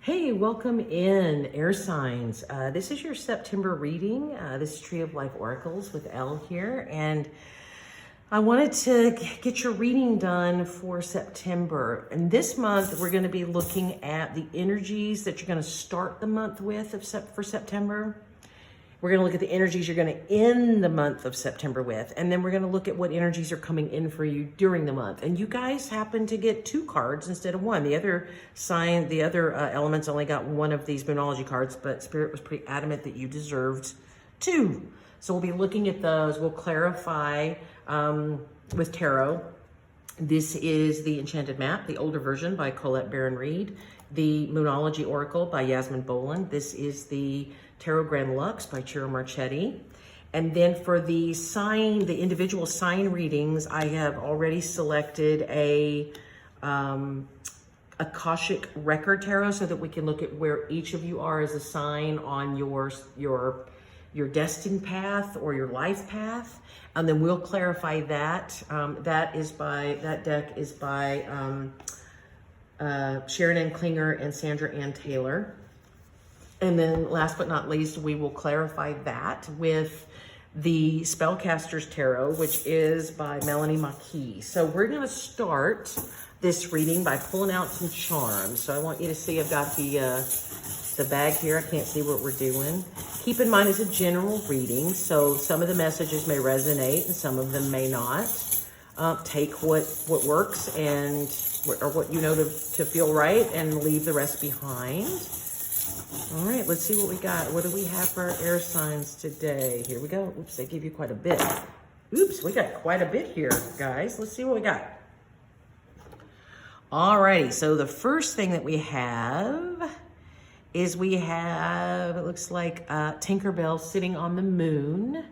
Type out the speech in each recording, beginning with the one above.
Hey, welcome in, air signs. This is your September reading. This is Tree of Life Oracles with Elle here. And I wanted to get your reading done for September. And this month, we're going to be looking at the energies that you're going to start the month with for September. We're going to look at the energies you're going to end the month of September with. And then we're going to look at what energies are coming in for you during the month. And you guys happen to get 2 cards instead of 1. The other sign, the other elements only got 1 of these Moonology cards, but Spirit was pretty adamant that you deserved 2. So we'll be looking at those. We'll clarify with tarot. This is the Enchanted map, the older version by Collette Baron-Reid. The Moonology Oracle by Yasmin, Boland. This is the Tarot Grand Luxe by Ciro, Marchetti. And then for the individual sign readings, I have already selected a Akashic record tarot so that we can look at where each of you are as a sign on your destined path or your life path. And then we'll clarify that. That deck is by Sharon and Klinger and Sandra and Taylor. And then last but not least, we will clarify that with the Spellcasters Tarot, which is by Melanie, Marquis. So we're going to start this reading by pulling out some charms. So I want you to see I've got the bag here. I can't see what we're doing. Keep in mind it's a general reading, so some of the messages may resonate and some of them may not. Take what works or what you know to feel right and leave the rest behind. All right, let's see what we got. What do we have for our air signs today? Here we go. Oops, they give you quite a bit. Oops, we got quite a bit here, guys. Let's see what we got. All righty, so the first thing that we have is it looks like Tinkerbell sitting on the moon.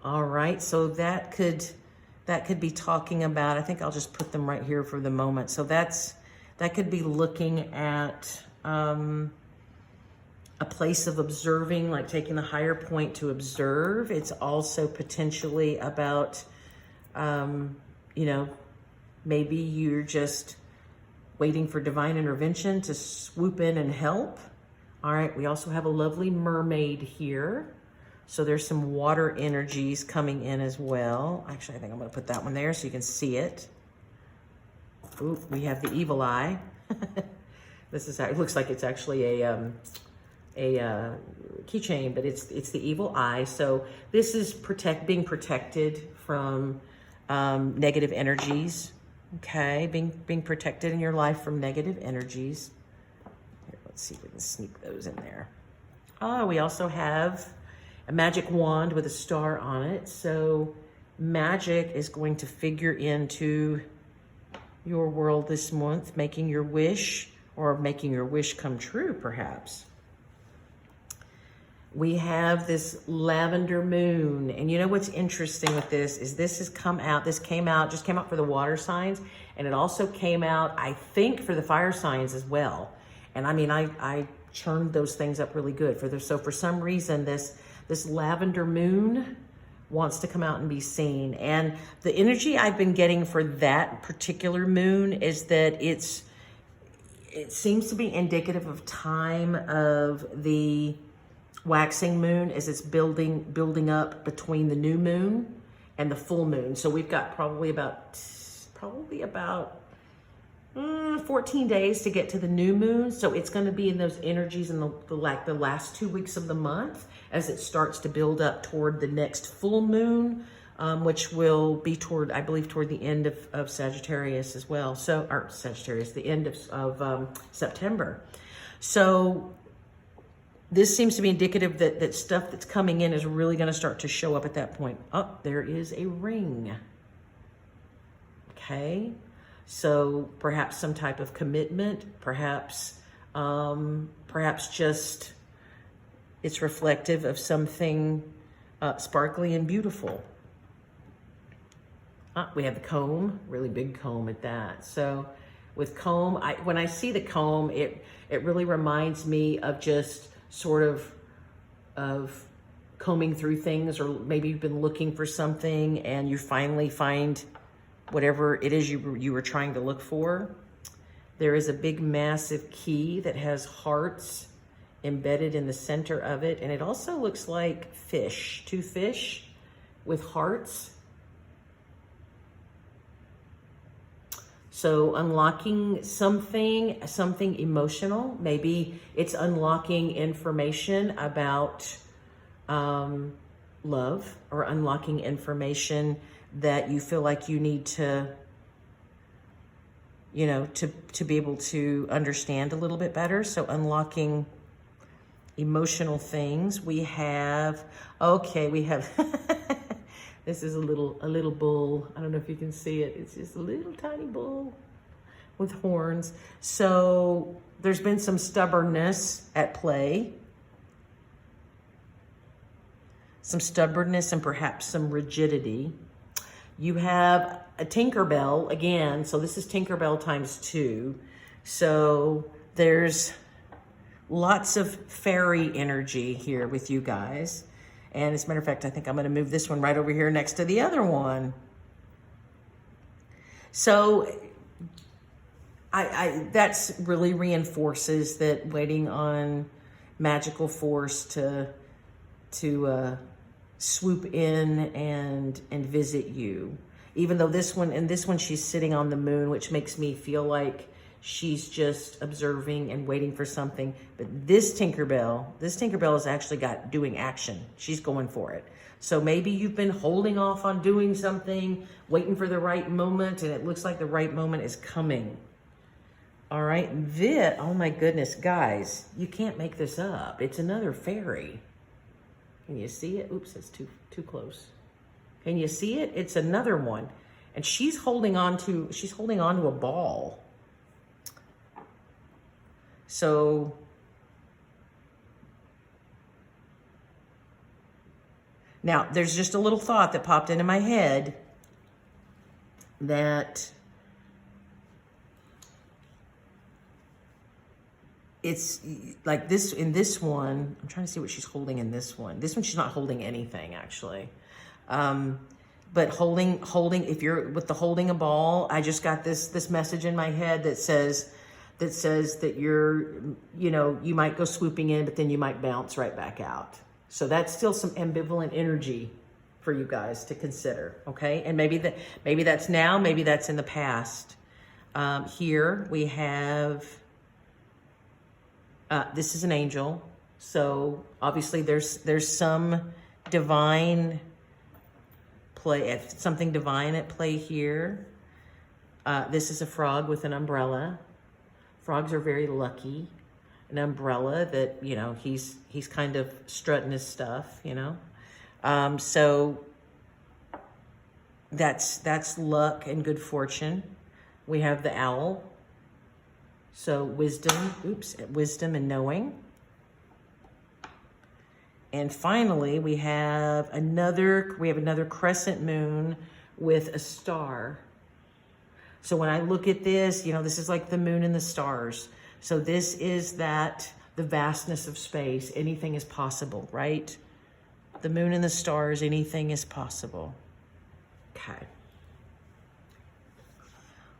All right, so that could be talking about, I think I'll just put them right here for the moment. So that could be looking at a place of observing, like taking the higher point to observe. It's also potentially about, maybe you're just waiting for divine intervention to swoop in and help. All right, we also have a lovely mermaid here. So there's some water energies coming in as well. Actually, I think I'm gonna put that one there so you can see it. Ooh, we have the evil eye. It looks like it's actually a keychain, but it's the evil eye. So this is being protected from negative energies. Okay, being protected in your life from negative energies. Here, let's see if we can sneak those in there. Oh, we also have a magic wand with a star on it. So magic is going to figure into your world this month, making your wish or making your wish come true, perhaps. We have this lavender moon. And you know what's interesting with this is just came out for the water signs. And it also came out, I think, for the fire signs as well. And I mean, I churned those things up really good. So for some reason, this lavender moon wants to come out and be seen. And the energy I've been getting for that particular moon is that it seems to be indicative of time of the waxing moon as it's building up between the new moon and the full moon. So we've got probably about 14 days to get to the new moon. So it's going to be in those energies in the last 2 weeks of the month as it starts to build up toward the next full moon, which will be toward the end of Sagittarius as well. The end of September. So this seems to be indicative that stuff that's coming in is really going to start to show up at that point. Oh, there is a ring. Okay. So perhaps some type of commitment, perhaps just it's reflective of something sparkly and beautiful. We have the comb, really big comb at that. So with comb, when I see the comb, it really reminds me of just sort of combing through things, or maybe you've been looking for something and you finally find whatever it is you were trying to look for. There is a big massive key that has hearts embedded in the center of it. And it also looks like fish, 2 fish with hearts. So unlocking something emotional. Maybe it's unlocking information about love, or unlocking information that you feel like you need to, you know, to be able to understand a little bit better. So unlocking emotional things. We have, okay, we have, this is a little bull. I don't know if you can see it. It's just a little tiny bull with horns. So there's been some stubbornness at play. Some stubbornness and perhaps some rigidity. You have a Tinkerbell again. So this is Tinkerbell times 2. So there's lots of fairy energy here with you guys. And as a matter of fact, I think I'm going to move this one right over here next to the other one. So that's really reinforces that waiting on magical force to swoop in and visit you. Even though this one she's sitting on the moon, which makes me feel like she's just observing and waiting for something. But this Tinkerbell is actually doing action. She's going for it. So maybe you've been holding off on doing something, waiting for the right moment, and it looks like the right moment is coming. All right, oh my goodness, guys, you can't make this up. It's another fairy. Can you see it? Oops, it's too close. Can you see it? It's another one. And she's holding on to a ball. So now there's just a little thought that popped into my head that it's like this in this one. I'm trying to see what she's holding in this one. This one, she's not holding anything actually. But holding, if you're with the holding a ball, I just got this message in my head that says that you might go swooping in, but then you might bounce right back out. So that's still some ambivalent energy for you guys to consider, okay? And maybe that's now, maybe that's in the past. Here we have, this is an angel. So obviously there's some divine play, something divine at play here. This is a frog with an umbrella. Frogs are very lucky. An umbrella that, he's kind of strutting his stuff, So that's luck and good fortune. We have the owl. So wisdom and knowing. And finally, we have another crescent moon with a star. So when I look at this, this is like the moon and the stars. So this is the vastness of space. Anything is possible, right? The moon and the stars, anything is possible. Okay.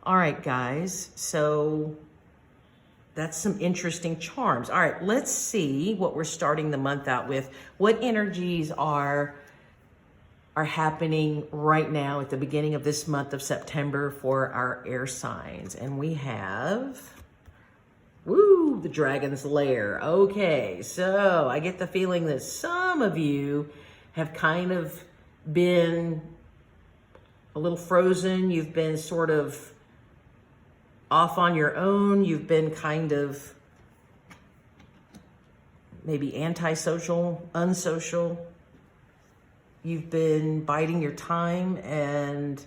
All right, guys. So that's some interesting charms. All right, let's see what we're starting the month out with. What energies are happening right now at the beginning of this month of September for our air signs? And we have, the Dragon's Lair. Okay, so I get the feeling that some of you have kind of been a little frozen. You've been sort of off on your own. You've been kind of maybe antisocial, unsocial. You've been biding your time and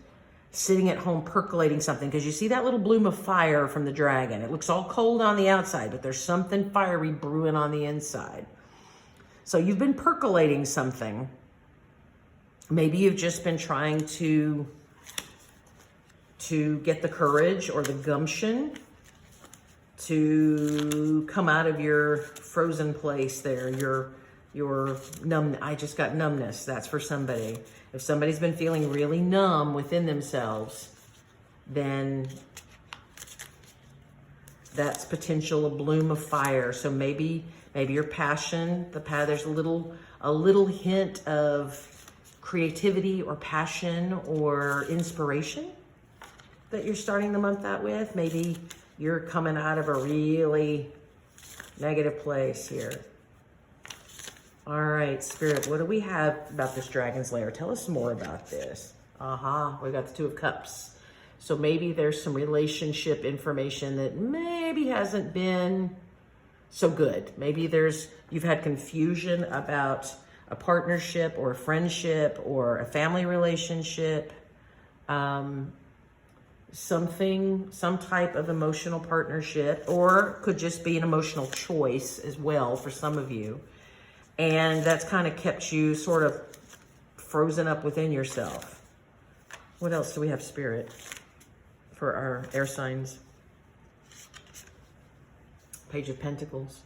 sitting at home percolating something, because you see that little bloom of fire from the dragon. It looks all cold on the outside, but there's something fiery brewing on the inside. So you've been percolating something. Maybe you've just been trying to get the courage or the gumption to come out of your frozen place there, your numb. I just got numbness. That's for somebody. If somebody's been feeling really numb within themselves, then That's potential, a bloom of fire. So maybe your passion, there's a little hint of creativity or passion or inspiration that you're starting the month out with. Maybe you're coming out of a really negative place here. All right, Spirit, what do we have about this Dragon's Lair? Tell us more about this. We got the Two of Cups. So maybe there's some relationship information that maybe hasn't been so good. Maybe you've had confusion about a partnership or a friendship or a family relationship. Some type of emotional partnership, or could just be an emotional choice as well for some of you. And that's kind of kept you sort of frozen up within yourself. What else do we have, Spirit, for our air signs? Page of Pentacles.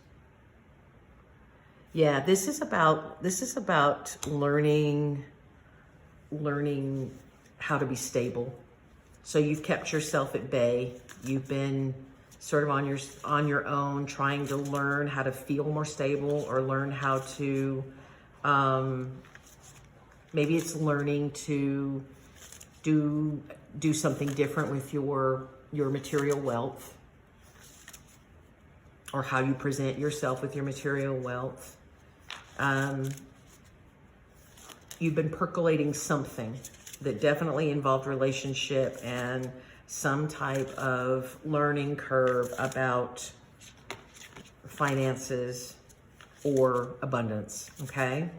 Yeah, this is about learning how to be stable. So you've kept yourself at bay. You've been sort of on your own, trying to learn how to feel more stable, or learn how to maybe it's learning to do something different with your material wealth, or how you present yourself with your material wealth. You've been percolating something that definitely involved relationship and some type of learning curve about finances or abundance, okay?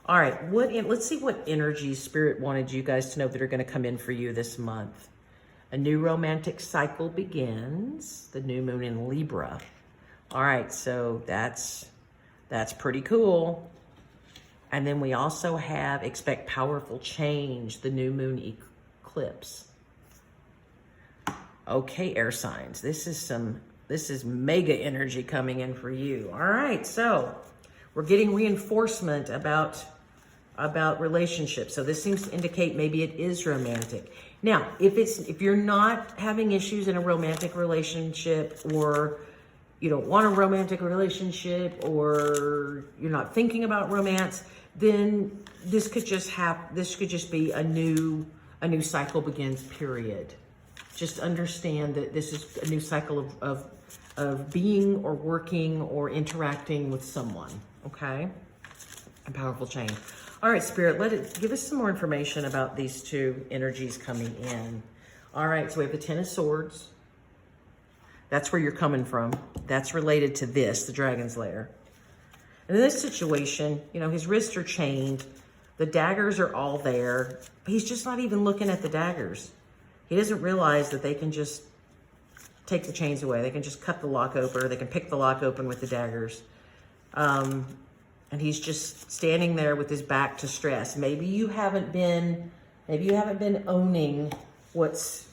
All right, let's see what energies Spirit wanted you guys to know that are going to come in for you this month. A new romantic cycle begins, the new moon in Libra. All right, so that's pretty cool. And then we also have expect powerful change, the new moon eclipse. Okay, air signs, this is mega energy coming in for you. All right, so we're getting reinforcement about relationships. So this seems to indicate maybe it is romantic. Now, if you're not having issues in a romantic relationship, or you don't want a romantic relationship, or you're not thinking about romance, then this could just be a new cycle begins, period. Just understand that this is a new cycle of being or working or interacting with someone, okay? A powerful change. All right, Spirit, give us some more information about these two energies coming in. All right, so we have the Ten of Swords. That's where you're coming from. That's related to this, the Dragon's Lair. And in this situation, his wrists are chained. The daggers are all there. He's just not even looking at the daggers. He doesn't realize that they can just take the chains away. They can just cut the lock open, or they can pick the lock open with the daggers. And he's just standing there with his back to stress. Maybe you haven't been owning what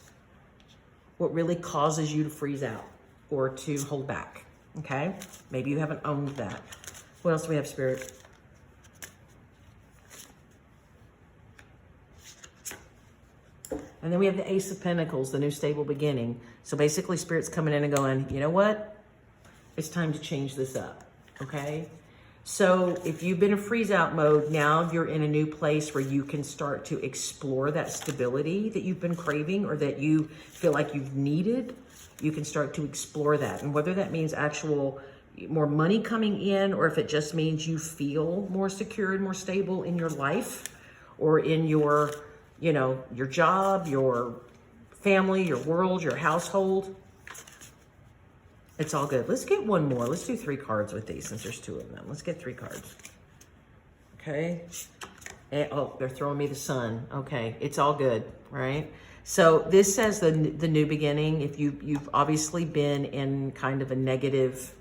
really causes you to freeze out or to hold back. Okay? Maybe you haven't owned that. What else do we have, Spirit? And then we have the Ace of Pentacles, the new stable beginning. So basically, Spirit's coming in and going, you know what? It's time to change this up, okay? So if you've been in freeze out mode, now you're in a new place where you can start to explore that stability that you've been craving, or that you feel like you've needed. You can start to explore that. And whether that means actual more money coming in, or if it just means you feel more secure and more stable in your life, or in your job, your family, your world, your household. It's all good. Let's get one more. Let's do 3 cards with these, since there's 2 of them. Let's get 3 cards. Okay. And, they're throwing me the Sun. Okay. It's all good, right? So this says the new beginning. If you've obviously been in kind of a negative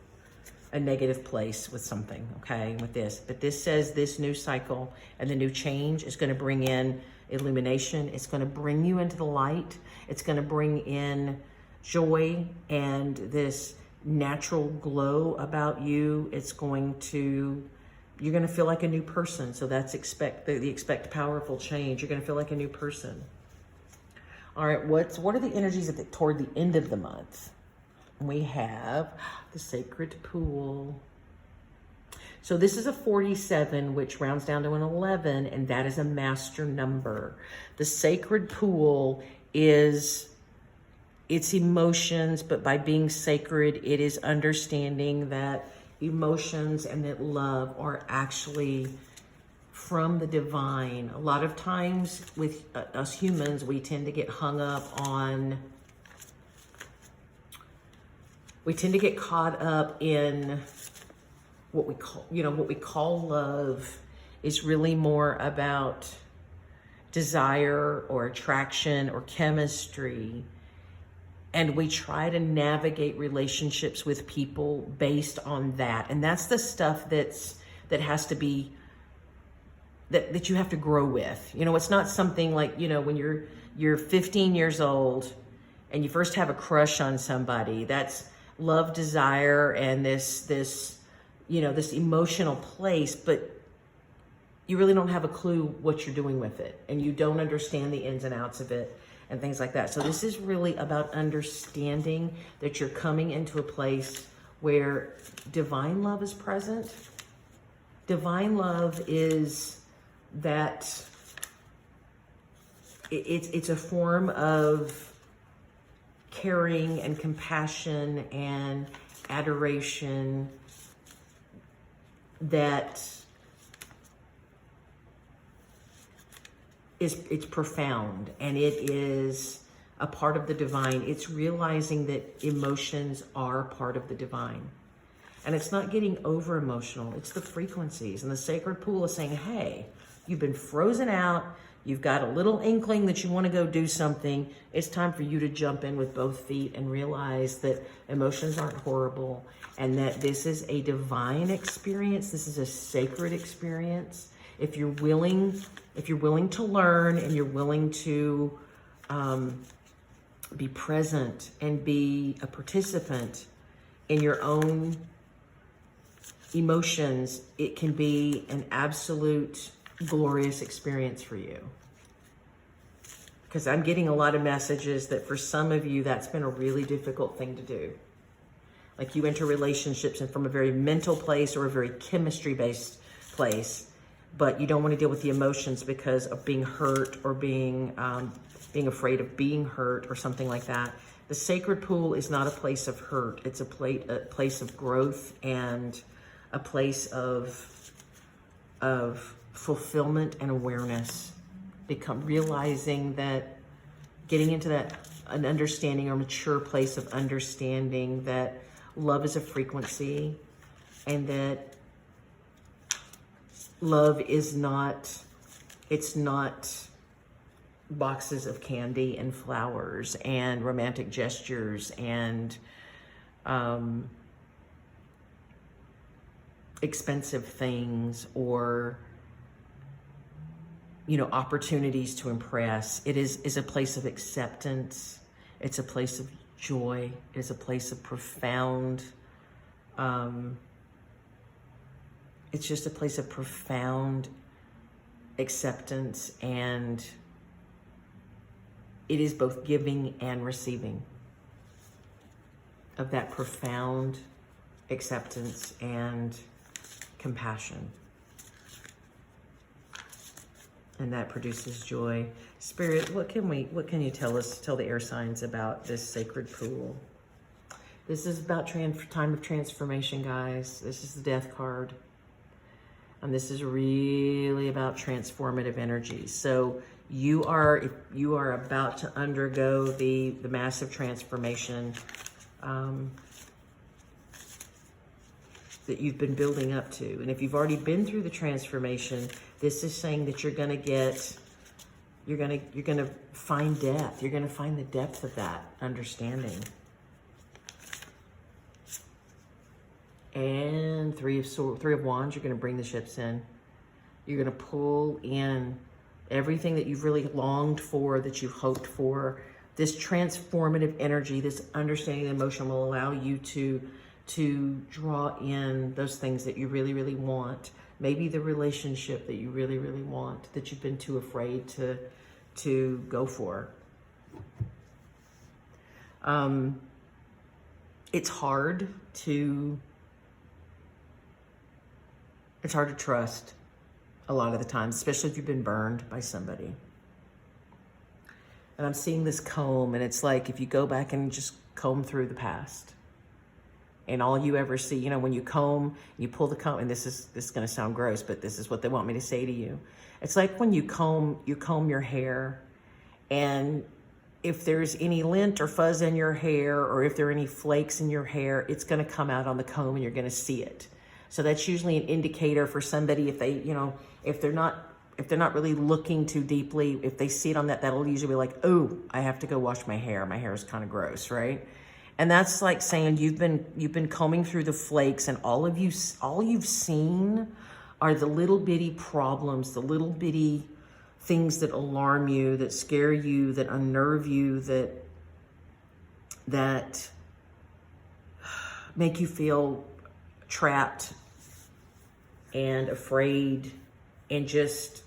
place with something, okay, with this. But this says this new cycle and the new change is going to bring in illumination. It's going to bring you into the light. It's going to bring in joy and this natural glow about you. You're going to feel like a new person. So that's expect powerful change. You're going to feel like a new person. All right, what are the energies toward the end of the month? We have the sacred pool. So this is a 47, which rounds down to an 11, and that is a master number. The sacred pool is its emotions, but by being sacred, it is understanding that emotions and that love are actually from the divine. A lot of times with us humans, we tend to get hung up on, we tend to get caught up in what we call, what we call love is really more about desire or attraction or chemistry. And we try to navigate relationships with people based on that. And that's the stuff that has to be, that you have to grow with. It's not something like, when you're 15 years old and you first have a crush on somebody, that's love, desire, and this emotional place, but you really don't have a clue what you're doing with it. And you don't understand the ins and outs of it and things like that. So this is really about understanding that you're coming into a place where divine love is present. Divine love is that it's a form of caring and compassion and adoration that it's profound, and it is a part of the divine. It's realizing that emotions are part of the divine. And it's not getting over emotional, it's the frequencies. And the sacred pool is saying, hey, you've been frozen out, you've got a little inkling that you want to go do something. It's time for you to jump in with both feet and realize that emotions aren't horrible, and that this is a divine experience. This is a sacred experience. If you're willing to learn, and you're willing to be present and be a participant in your own emotions, it can be an absolute glorious experience for you. Because I'm getting a lot of messages that for some of you, that's been a really difficult thing to do. Like, you enter relationships and from a very mental place or a very chemistry-based place, but you don't want to deal with the emotions because of being hurt or being afraid of being hurt or something like that. The sacred pool is not a place of hurt. It's a place of growth and a place of fulfillment and awareness. Realizing that, getting into an understanding or mature place of understanding that love is a frequency, and that love is not, it's not boxes of candy and flowers and romantic gestures and expensive things or opportunities to impress. It is a place of acceptance. It's a place of joy. It's a place of profound, it's just a place of profound acceptance, and it is both giving and receiving of that profound acceptance and compassion. And that produces joy. Spirit, what can you tell the air signs about this sacred pool? This is about time of transformation, guys. This is the Death card. And this is really about transformative energy. So you are about to undergo the massive transformation that you've been building up to. And if you've already been through the transformation, this is saying that you're gonna find depth. You're gonna find the depth of that understanding. And Three of Wands, you're gonna bring the ships in. You're gonna pull in everything that you've really longed for, that you've hoped for. This transformative energy, this understanding of emotion will allow you to draw in those things that you really, really want. Maybe the relationship that you really, really want, that you've been too afraid to go for. it's hard to trust a lot of the times, especially if you've been burned by somebody. And I'm seeing this comb, and it's like if you go back and just comb through the past, and all you ever see, you know, when you comb, you pull the comb, and this is going to sound gross, but this is what they want me to say to you. It's like when you comb your hair, and if there's any lint or fuzz in your hair, or if there are any flakes in your hair, it's going to come out on the comb, and you're going to see it. So that's usually an indicator for somebody if they, you know, if they're not really looking too deeply, if they see it on that, that'll usually be like, oh, I have to go wash my hair. My hair is kind of gross, right? And that's like saying you've been combing through the flakes, and all you've seen are the little bitty problems, the little bitty things that alarm you, that scare you, that unnerve you, that make you feel trapped and afraid and just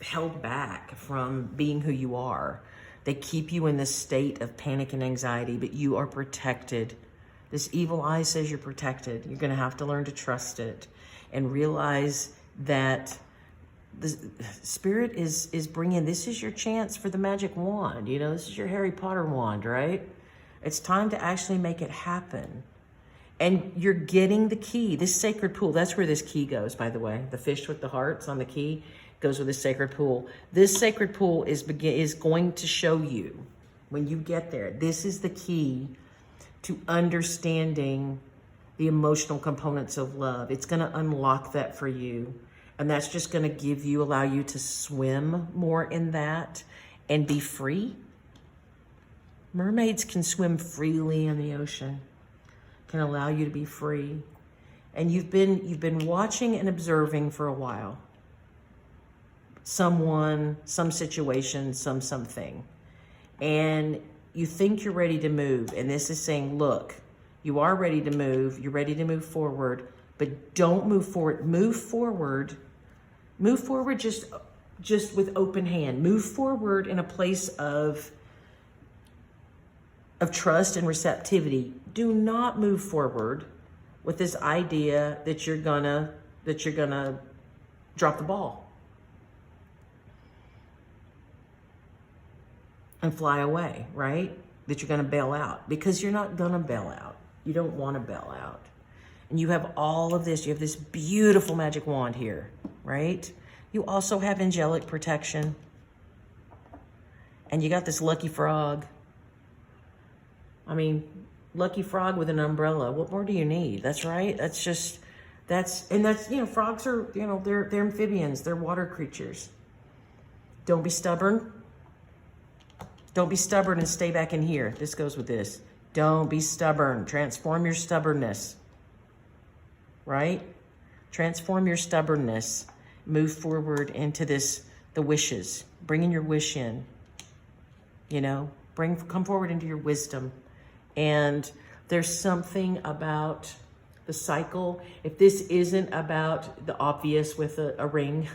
held back from being who you are. They keep you in this state of panic and anxiety, but you are protected. This evil eye says you're protected. You're going to have to learn to trust it and realize that the Spirit is bringing, this is your chance for the magic wand. You know, this is your Harry Potter wand, right? It's time to actually make it happen. And you're getting the key, this sacred pool. That's where this key goes, by the way. The fish with the hearts on the key goes with the sacred pool. This sacred pool is going to show you when you get there. This is the key to understanding the emotional components of love. It's going to unlock that for you. And that's just going to allow you to swim more in that and be free. Mermaids can swim freely in the ocean. Can allow you to be free. And you've been watching and observing for a while. Someone, some situation, something. And you think you're ready to move. And this is saying, look, you are ready to move. You're ready to move forward, but don't move forward. Move forward just with open hand. Move forward in a place of trust and receptivity. Do not move forward with this idea that you're gonna drop the ball and fly away, right? That you're gonna bail out, because you're not gonna bail out. You don't want to bail out. And you have all of this. You have this beautiful magic wand here, right? You also have angelic protection. And you got this lucky frog. I mean, lucky frog with an umbrella. What more do you need? That's right. Frogs are, they're amphibians. They're water creatures. Don't be stubborn. Don't be stubborn and stay back in here. This goes with this. Don't be stubborn. Transform your stubbornness. Right? Transform your stubbornness. Move forward into the wishes. Bringing your wish in. Come forward into your wisdom. And there's something about the cycle. If this isn't about the obvious with a ring,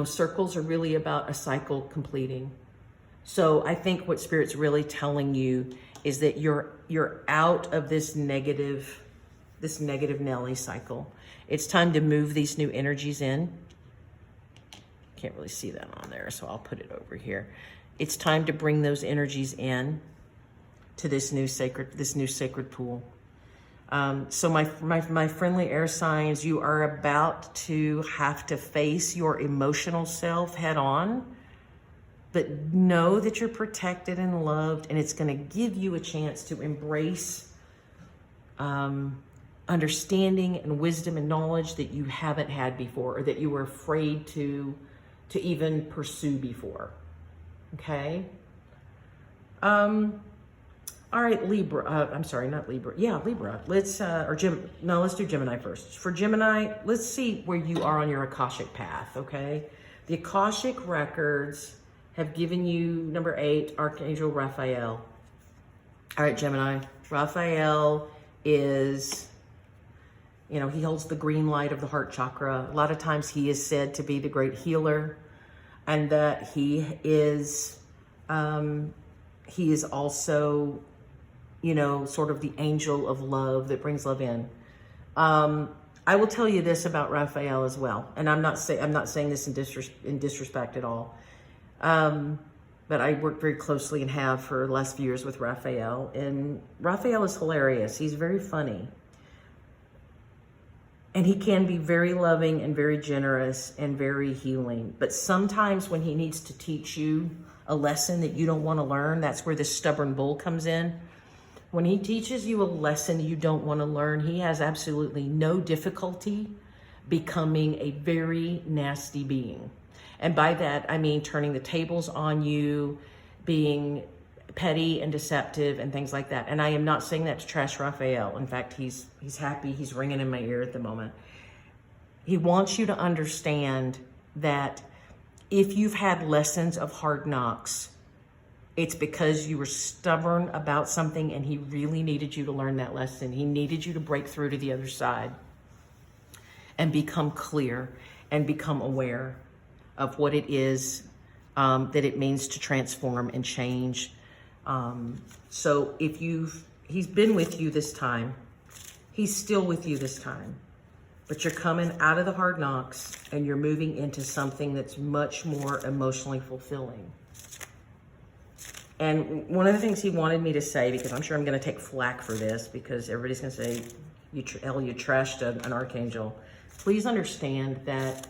circles are really about a cycle completing. So I think what Spirit's really telling you is that you're out of this negative Nelly cycle. It's time to move these new energies in. Can't really see that on there, so I'll put it over here. It's time to bring those energies in to this new sacred pool. So my friendly air signs, you are about to have to face your emotional self head on, but know that you're protected and loved, and it's going to give you a chance to embrace understanding and wisdom and knowledge that you haven't had before, or that you were afraid to even pursue before. Okay. All right, Libra. I'm sorry, not Libra. Yeah, Libra. Let's do Gemini first. For Gemini, let's see where you are on your Akashic path. Okay. The Akashic records have given you number 8, Archangel Raphael. All right, Gemini. Raphael is, he holds the green light of the heart chakra. A lot of times he is said to be the great healer, and that he is also you know, sort of the angel of love that brings love in. I will tell you this about Raphael as well, and I'm not saying this in disrespect at all. But I work very closely and have for the last few years with Raphael, and Raphael is hilarious. He's very funny. And he can be very loving and very generous and very healing. But sometimes when he needs to teach you a lesson that you don't want to learn, that's where this stubborn bull comes in. When he teaches you a lesson you don't want to learn, he has absolutely no difficulty becoming a very nasty being. And by that, I mean turning the tables on you, being petty and deceptive and things like that. And I am not saying that to trash Raphael. In fact, he's happy. He's ringing in my ear at the moment. He wants you to understand that if you've had lessons of hard knocks, it's because you were stubborn about something and he really needed you to learn that lesson. He needed you to break through to the other side and become clear and become aware of what it is that it means to transform and change. So if he's been with you this time, he's still with you this time, but you're coming out of the hard knocks and you're moving into something that's much more emotionally fulfilling. And one of the things he wanted me to say, because I'm sure I'm going to take flack for this, because everybody's going to say, you trashed an archangel. Please understand that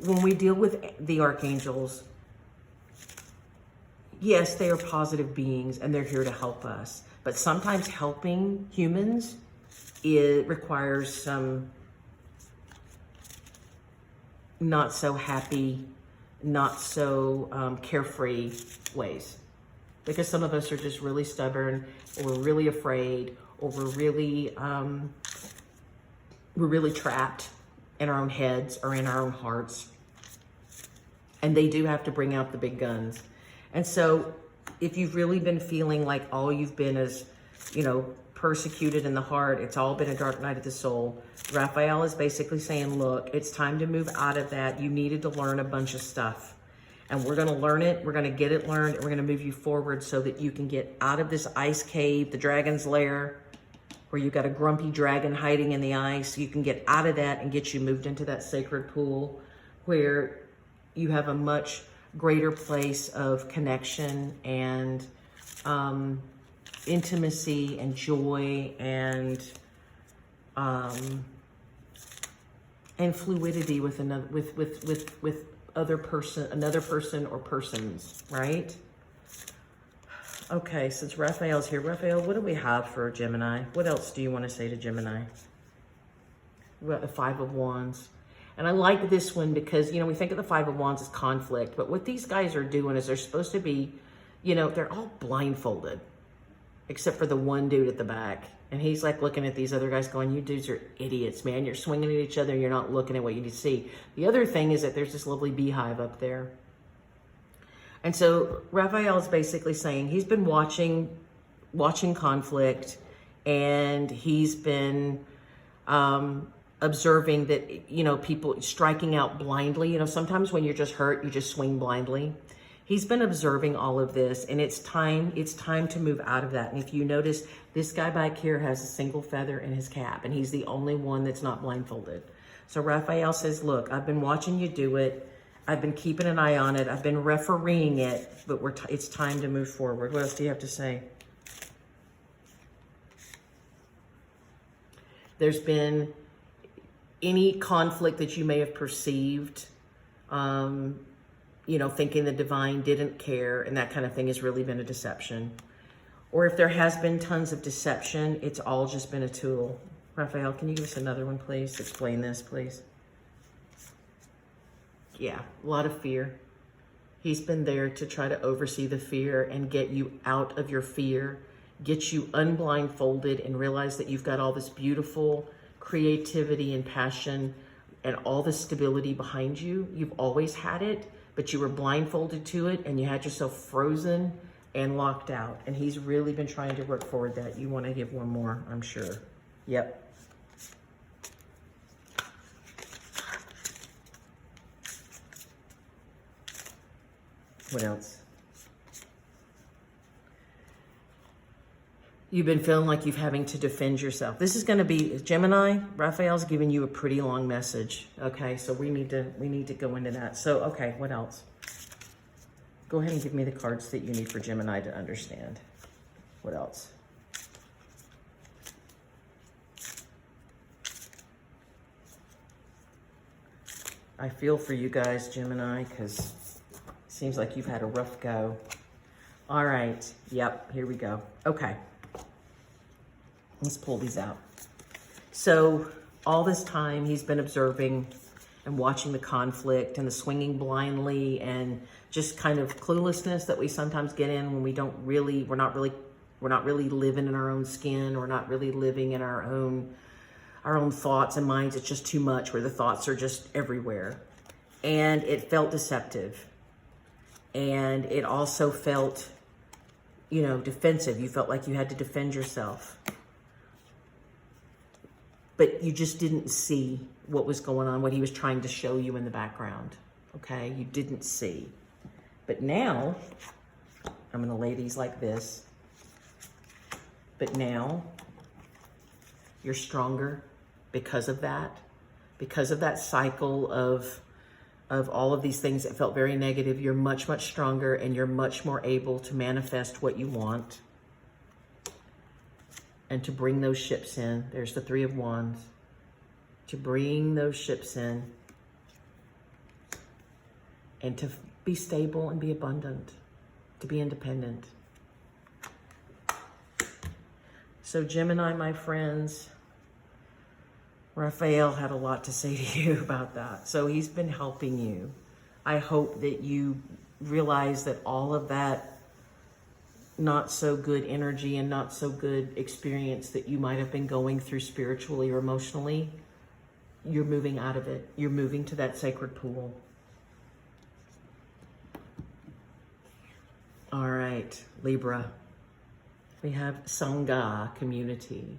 when we deal with the archangels, yes, they are positive beings and they're here to help us. But sometimes helping humans, it requires some not so happy, not so carefree ways. Because some of us are just really stubborn, or we're really afraid, or we're really trapped in our own heads or in our own hearts. And they do have to bring out the big guns. And so if you've really been feeling like all you've been is, you know, persecuted in the heart, it's all been a dark night of the soul, Raphael is basically saying, look, it's time to move out of that. You needed to learn a bunch of stuff. And we're going to learn it. We're going to get it learned. And we're going to move you forward so that you can get out of this ice cave, the dragon's lair, where you've got a grumpy dragon hiding in the ice. You can get out of that and get you moved into that sacred pool where you have a much greater place of connection and intimacy and joy and fluidity with another with another person or persons, right? Okay, since Raphael's here, Raphael, what do we have for Gemini? What else do you want to say to Gemini? We got the Five of Wands. And I like this one because, you know, we think of the Five of Wands as conflict, but what these guys are doing is they're supposed to be, you know, they're all blindfolded, except for the one dude at the back. And he's like looking at these other guys going, you dudes are idiots, man. You're swinging at each other. You're not looking at what you need to see. The other thing is that there's this lovely beehive up there. And so Raphael is basically saying he's been watching conflict, and he's been observing that, you know, people striking out blindly. You know, sometimes when you're just hurt, you just swing blindly. He's been observing all of this, and it's time to move out of that. And if you notice, this guy back here has a single feather in his cap, and he's the only one that's not blindfolded. So Raphael says, look, I've been watching you do it. I've been keeping an eye on it. I've been refereeing it, but it's time to move forward. What else do you have to say? There's been any conflict that you may have perceived, you know, thinking the divine didn't care and that kind of thing has really been a deception. Or if there has been tons of deception, it's all just been a tool. Raphael, can you give us another one, please? Explain this, please. Yeah, a lot of fear. He's been there to try to oversee the fear and get you out of your fear, get you unblindfolded and realize that you've got all this beautiful creativity and passion and all the stability behind you. You've always had it, but you were blindfolded to it and you had yourself frozen and locked out. And he's really been trying to work forward that. You want to give one more, I'm sure. Yep. What else? You've been feeling like you're having to defend yourself. This is going to be Gemini. Raphael's giving you a pretty long message. Okay, so we need to go into that. So, okay, what else? Go ahead and give me the cards that you need for Gemini to understand. What else? I feel for you guys, Gemini, because it seems like you've had a rough go. All right. Yep, here we go. Okay. Let's pull these out. So all this time he's been observing and watching the conflict and the swinging blindly and just kind of cluelessness that we sometimes get in when we're not really living in our own skin. We're not really living in our own thoughts and minds. It's just too much where the thoughts are just everywhere. And it felt deceptive. And it also felt, defensive. You felt like you had to defend yourself. But you just didn't see what was going on, what he was trying to show you in the background. Okay? You didn't see. But now, I'm going to lay these like this. But now, you're stronger because of that cycle of all of these things that felt very negative. You're much, much stronger and you're much more able to manifest what you want and to bring those ships in. There's the Three of Wands. To bring those ships in and to be stable and be abundant, to be independent. So Gemini, my friends, Raphael had a lot to say to you about that. So he's been helping you. I hope that you realize that all of that not so good energy and not so good experience that you might have been going through spiritually or emotionally, you're moving out of it. You're moving to that sacred pool. All right, Libra. We have Sangha, community.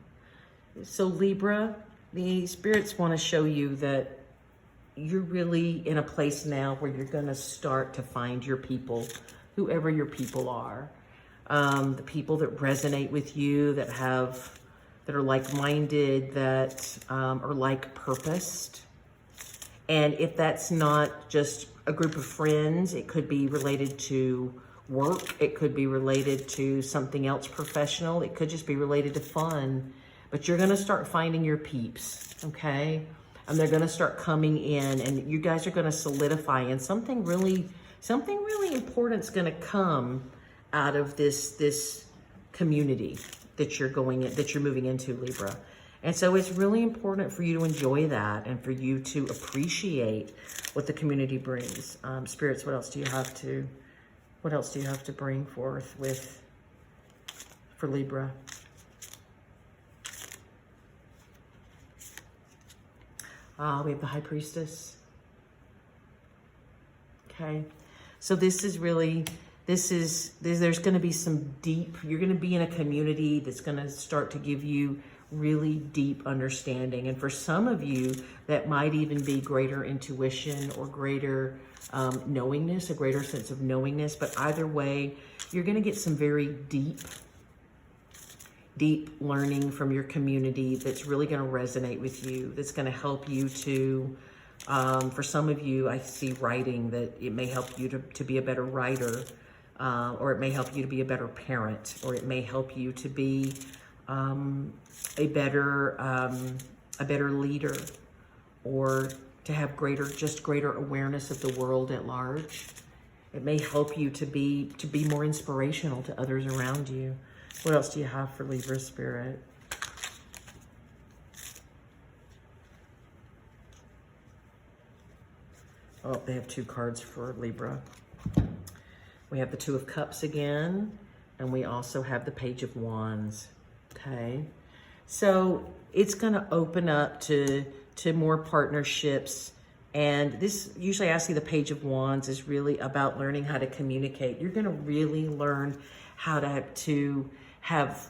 So Libra, the spirits want to show you that you're really in a place now where you're going to start to find your people, whoever your people are. The people that resonate with you, that are like-minded, that are like-purposed. And if that's not just a group of friends, it could be related to work. It could be related to something else professional. It could just be related to fun. But you're going to start finding your peeps, okay? And they're going to start coming in, and you guys are going to solidify, and something really important's going to come out of this community that you're moving into, Libra. And so it's really important for you to enjoy that and for you to appreciate what the community brings. Spirits, what else do you have to bring forth for Libra? We have the High Priestess. Okay. So this is really, there's going to be some deep, you're going to be in a community that's going to start to give you really deep understanding. And for some of you, that might even be greater intuition or greater knowingness, a greater sense of knowingness. But either way, you're going to get some very deep learning from your community that's really going to resonate with you, that's going to help you to, for some of you, I see writing, that it may help you to be a better writer, or it may help you to be a better parent, or it may help you to be a better leader, or to have greater awareness of the world at large. It may help you to be more inspirational to others around you. What else do you have for Libra spirit? Oh, they have two cards for Libra. We have the Two of Cups again, and we also have the Page of Wands. Okay, so it's going to open up to more partnerships. And this, usually I see the Page of Wands is really about learning how to communicate. You're going to really learn how to have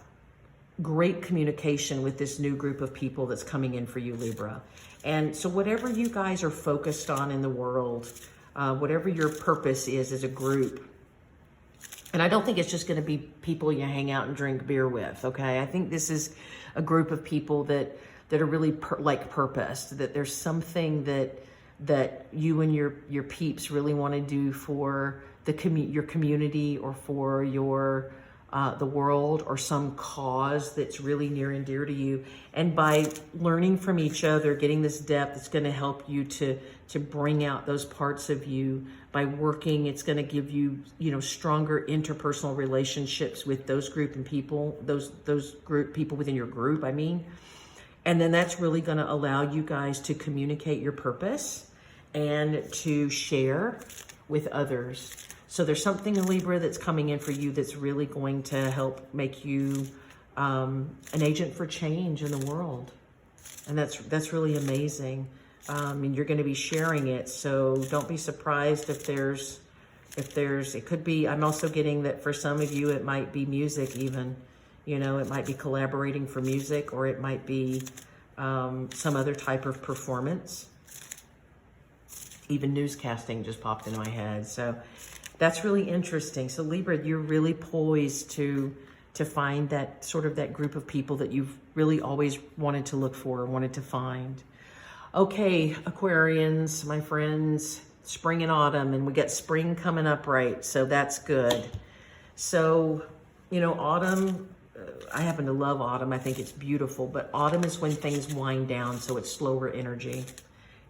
great communication with this new group of people that's coming in for you, Libra. And so whatever you guys are focused on in the world, whatever your purpose is as a group, And I don't think it's just going to be people you hang out and drink beer with, okay? I think this is a group of people that are really purposed, that there's something that you and your peeps really want to do for your community, or for your the world, or some cause that's really near and dear to you. And by learning from each other, getting this depth, it's going to help you to bring out those parts of you. By working, it's going to give you, stronger interpersonal relationships with those group and people, those group people within your group, I mean. And then that's really going to allow you guys to communicate your purpose and to share with others. So there's something in Libra that's coming in for you that's really going to help make you an agent for change in the world. And that's really amazing. And you're going to be sharing it. So don't be surprised if there's, it could be, I'm also getting that for some of you, it might be music even, it might be collaborating for music, or it might be some other type of performance. Even newscasting just popped into my head. So that's really interesting. So Libra, you're really poised to find that sort of that group of people that you've really always wanted to look for, wanted to find. Okay, Aquarians, my friends, spring and autumn, and we got spring coming up, right? So that's good. So, autumn, I happen to love autumn. I think it's beautiful, but autumn is when things wind down, so it's slower energy.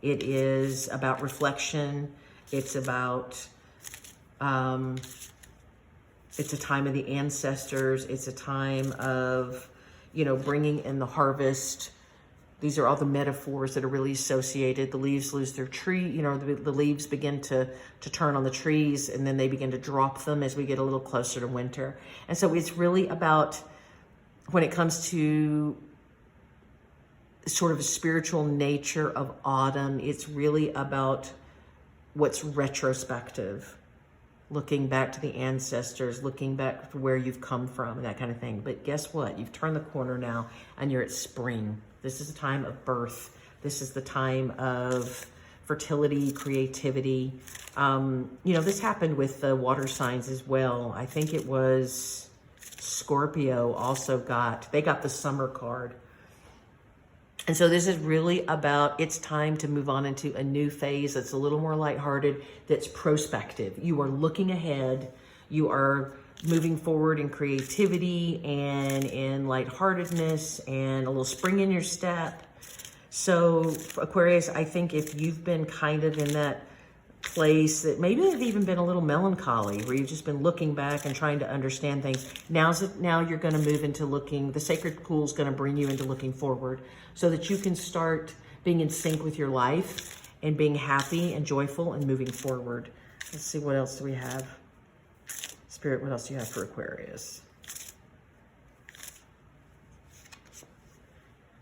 It is about reflection. It's about, it's a time of the ancestors. It's a time of, bringing in the harvest. These are all the metaphors that are really associated. The leaves lose their tree, the leaves begin to turn on the trees, and then they begin to drop them as we get a little closer to winter. And so it's really about, when it comes to sort of a spiritual nature of autumn, it's really about what's retrospective, looking back to the ancestors, looking back to where you've come from, and that kind of thing. But guess what? You've turned the corner now, and you're at spring. This is a time of birth. This is the time of fertility, creativity. This happened with the water signs as well. I think it was Scorpio also got the summer card. And so this is really about, it's time to move on into a new phase that's a little more lighthearted, that's prospective. You are looking ahead. You are moving forward in creativity and in lightheartedness and a little spring in your step. So Aquarius, I think if you've been kind of in that place that maybe have even been a little melancholy, where you've just been looking back and trying to understand things, now you're going to move into looking, the sacred pool is going to bring you into looking forward, so that you can start being in sync with your life and being happy and joyful and moving forward. Let's see, what else do we have? Spirit, what else do you have for Aquarius?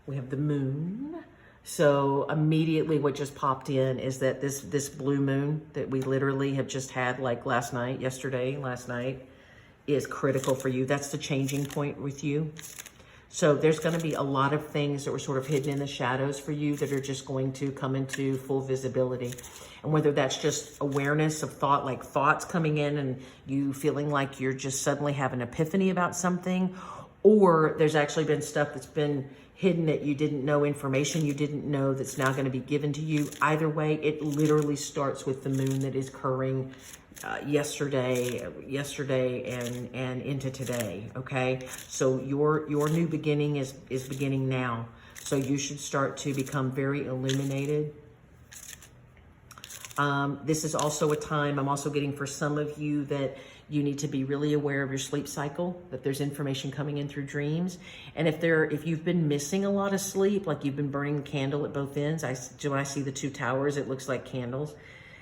We have the moon. So immediately what just popped in is that this blue moon that we literally have just had like last night, is critical for you. That's the changing point with you. So there's going to be a lot of things that were sort of hidden in the shadows for you that are just going to come into full visibility. And whether that's just awareness of thought, like thoughts coming in and you feeling like you're just suddenly having an epiphany about something, or there's actually been stuff that's been hidden that you didn't know, information you didn't know that's now going to be given to you. Either way, it literally starts with the moon that is occurring yesterday and into today. Okay, so your new beginning is beginning now. So you should start to become very illuminated. This is also a time, I'm also getting for some of you, that you need to be really aware of your sleep cycle, that there's information coming in through dreams. And if you've been missing a lot of sleep, like you've been burning the candle at both ends, when I see the two towers, it looks like candles.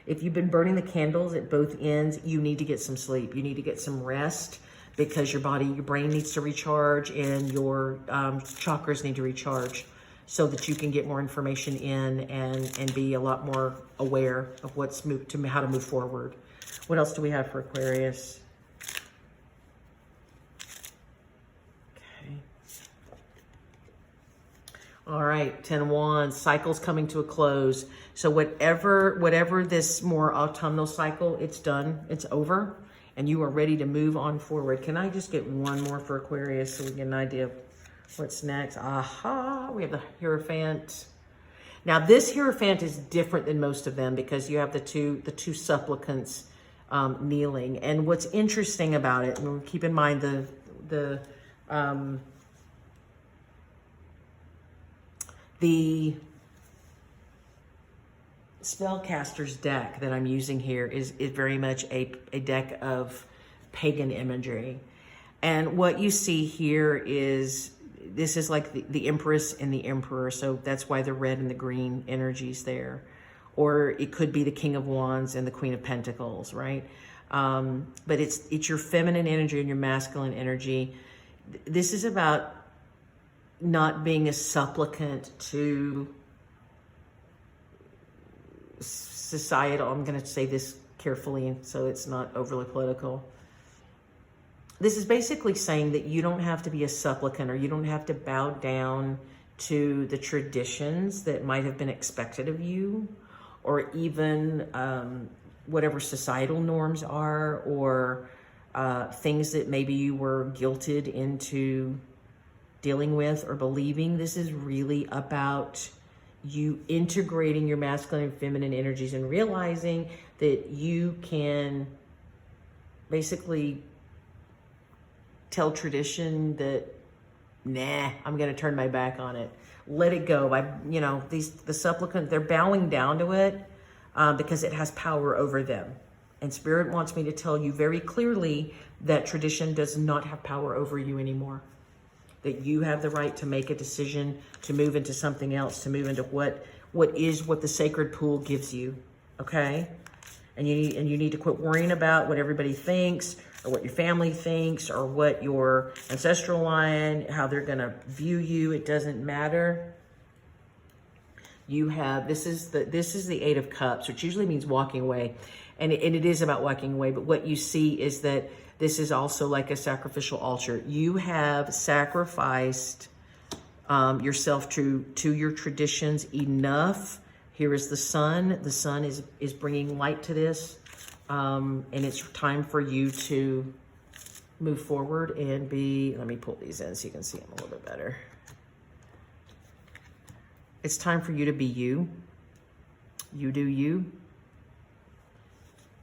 If you've been burning the candles at both ends, you need to get some sleep. You need to get some rest, because your brain needs to recharge, and your chakras need to recharge, so that you can get more information in and be a lot more aware of how to move forward. What else do we have for Aquarius? Okay. All right, 10 of Wands, cycle's coming to a close. So whatever this more autumnal cycle, it's done, it's over. and you are ready to move on forward. Can I just get one more for Aquarius so we get an idea of what's next? Aha, we have the Hierophant. Now this Hierophant is different than most of them because you have the two supplicants kneeling. And what's interesting about it, and keep in mind the Spellcasters deck that I'm using here is very much a deck of pagan imagery. And what you see here is, this is like the Empress and the Emperor, so that's why the red and the green energy's there. Or it could be the King of Wands and the Queen of Pentacles, right? But it's your feminine energy and your masculine energy. This is about not being a supplicant to societal, I'm going to say this carefully so it's not overly political. This is basically saying that you don't have to be a supplicant, or you don't have to bow down to the traditions that might have been expected of you, or even whatever societal norms are, or things that maybe you were guilted into dealing with or believing. This is really about you integrating your masculine and feminine energies and realizing that you can basically tell tradition that, nah, I'm going to turn my back on it. Let it go. The supplicant, they're bowing down to it because it has power over them. And Spirit wants me to tell you very clearly that tradition does not have power over you anymore. That you have the right to make a decision to move into something else, to move into what the sacred pool gives you, okay? And you need to quit worrying about what everybody thinks, or what your family thinks, or what your ancestral line, how they're gonna view you. It doesn't matter. You have, this is the Eight of Cups, which usually means walking away. And it is about walking away, but what you see is that this is also like a sacrificial altar. You have sacrificed yourself to your traditions enough. Here is the sun. The sun is bringing light to this. And it's time for you to move forward and be, let me pull these in so you can see them a little bit better. It's time for you to be you. You do you.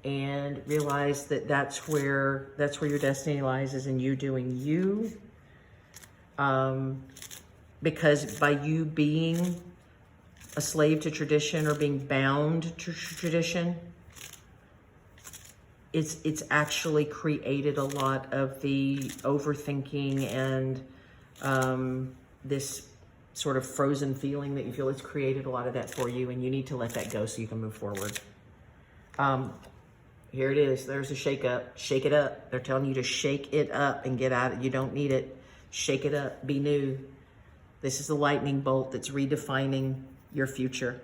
And realize that that's where your destiny lies, is in you doing you. Because by you being a slave to tradition, or being bound to tradition, it's actually created a lot of the overthinking and this sort of frozen feeling that you feel. It's created a lot of that for you, and you need to let that go so you can move forward. Here it is. There's a shake up. Shake it up. They're telling you to shake it up and get out. You don't need it. Shake it up. Be new. This is the lightning bolt that's redefining your future.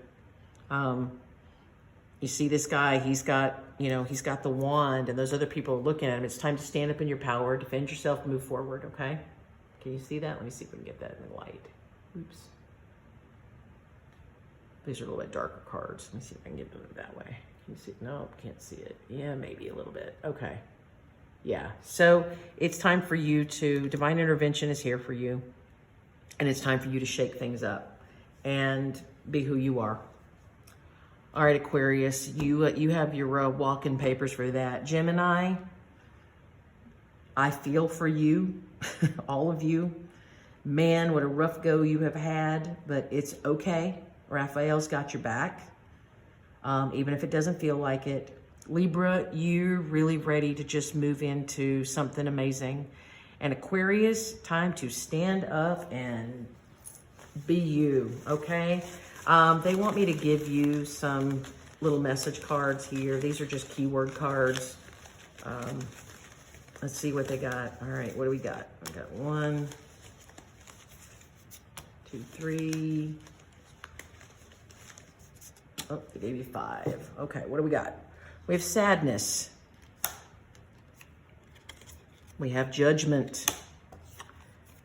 You see this guy, he's got the wand, and those other people are looking at him. It's time to stand up in your power, defend yourself, move forward, okay? Can you see that? Let me see if we can get that in the light. Oops. These are a little bit darker cards. Let me see if I can get them that way. Can you see it? No, can't see it. Yeah, maybe a little bit. Okay. Yeah. So it's time for you to, divine intervention is here for you. And it's time for you to shake things up and be who you are. All right, Aquarius, you have your walk-in papers for that. Gemini, I feel for you, all of you. Man, what a rough go you have had, but it's okay. Raphael's got your back. Even if it doesn't feel like it. Libra, you're really ready to just move into something amazing. And Aquarius, time to stand up and be you, okay? They want me to give you some little message cards here. These are just keyword cards. Let's see what they got. All right, what do we got? We got 1, 2, 3. Oh, they gave you 5. Okay, what do we got? We have sadness. We have judgment.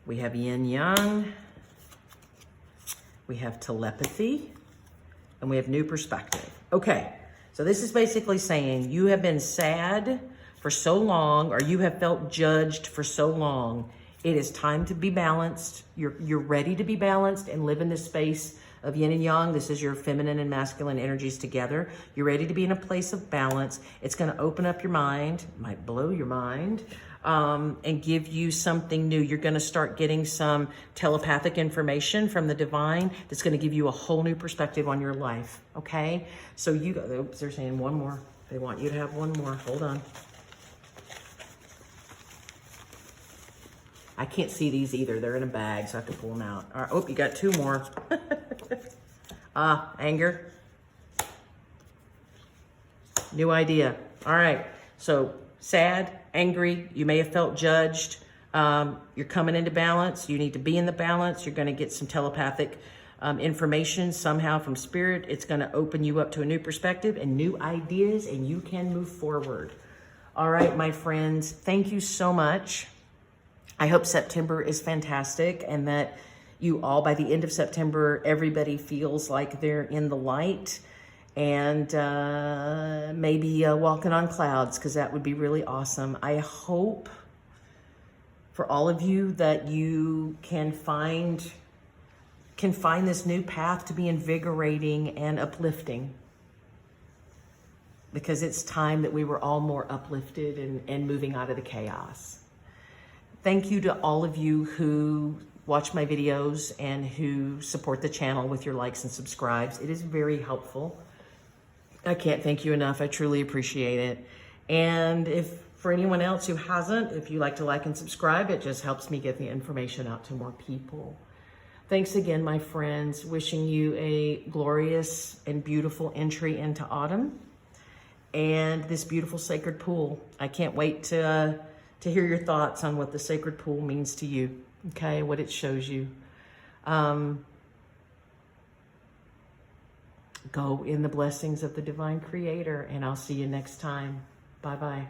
We have yin yang. We have telepathy. And we have new perspective. Okay, so this is basically saying you have been sad for so long, or you have felt judged for so long. It is time to be balanced. You're ready to be balanced and live in this space of yin and yang. This is your feminine and masculine energies together. You're ready to be in a place of balance. It's going to open up your mind, might blow your mind, and give you something new. You're going to start getting some telepathic information from the divine that's going to give you a whole new perspective on your life. Okay? So you go, oops, they're saying one more. They want you to have one more. Hold on. I can't see these either. They're in a bag, so I have to pull them out. All right. Oh, you got two more. Anger. New idea. All right. So sad, angry. You may have felt judged. You're coming into balance. You need to be in the balance. You're going to get some telepathic information somehow from spirit. It's going to open you up to a new perspective and new ideas, and you can move forward. All right, my friends. Thank you so much. I hope September is fantastic and that you all, by the end of September, everybody feels like they're in the light and maybe walking on clouds, because that would be really awesome. I hope for all of you that you can find this new path to be invigorating and uplifting, because it's time that we were all more uplifted and moving out of the chaos. Thank you to all of you who watch my videos and who support the channel with your likes and subscribes. It is very helpful. I can't thank you enough. I truly appreciate it. And if for anyone else who hasn't, if you like to like and subscribe, it just helps me get the information out to more people. Thanks again, my friends. Wishing you a glorious and beautiful entry into autumn and this beautiful sacred pool. I can't wait to hear your thoughts on what the sacred pool means to you, okay, what it shows you. Go in the blessings of the divine creator, and I'll see you next time. Bye-bye.